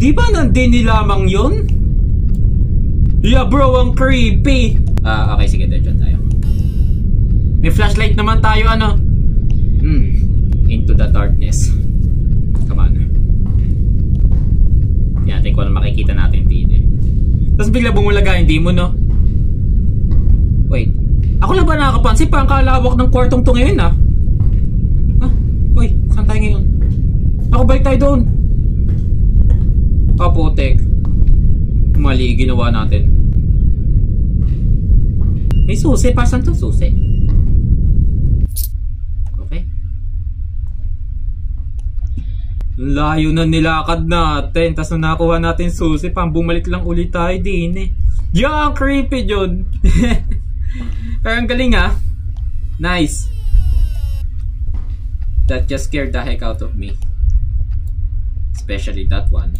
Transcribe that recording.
Di ba nandini lamang yun? Yeah bro, ang creepy. Okay, sige, dyan tayo. May flashlight naman tayo, ano? Into the darkness. Come on. Yan, natin kung ano makikita natin dito. Tapos bigla bumulaga yung demon, no? Wait. Ako lang ba nakakapansin pa ang kalawak ng kwartong to ngayon, ah? Wait, saan tayo ngayon? Ako, balik tayo doon. Putek. Mali ginawa natin. May susi. Pasan to susi? Okay. Layo na nilakad natin. Tapos na nakuha natin susi. Pang bumalik lang ulit tayo din eh. Yung creepy John. Pero ang galing ah. Nice. That just scared the heck out of me. Especially that one.